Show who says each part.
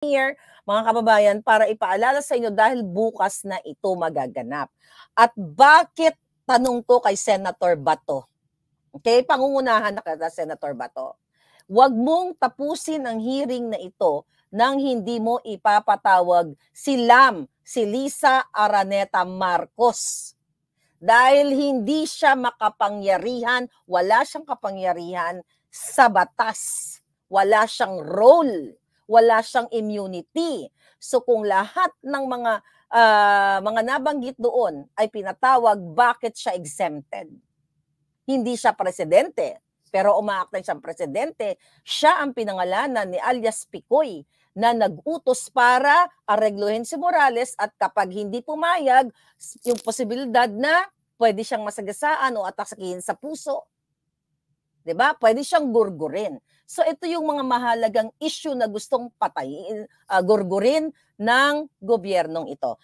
Speaker 1: here, mga kababayan, para ipaalala sa inyo dahil bukas na ito magaganap. At bakit tanong to kay Senator Bato? Okay, pangungunahan na kita, Senator Bato. Huwag mong tapusin ang hearing na ito nang hindi mo ipapatawag si Lisa Araneta Marcos. Dahil hindi siya makapangyarihan, wala siyang kapangyarihan sa batas. Wala siyang role, wala siyang immunity. So kung lahat ng mga nabanggit doon ay pinatawag, bakit siya exempted? Hindi siya presidente, pero umaakta siyang presidente. Siya ang pinangalanan ni alias Picoy na nag-utos para aregluhin si Morales at kapag hindi pumayag, yung posibilidad na pwede siyang masagasaan o atasakihin sa puso. 'Di ba? Pwede siyang gurgurin. So ito yung mga mahalagang issue na gustong patayin, gurgurin ng gobyernong ito.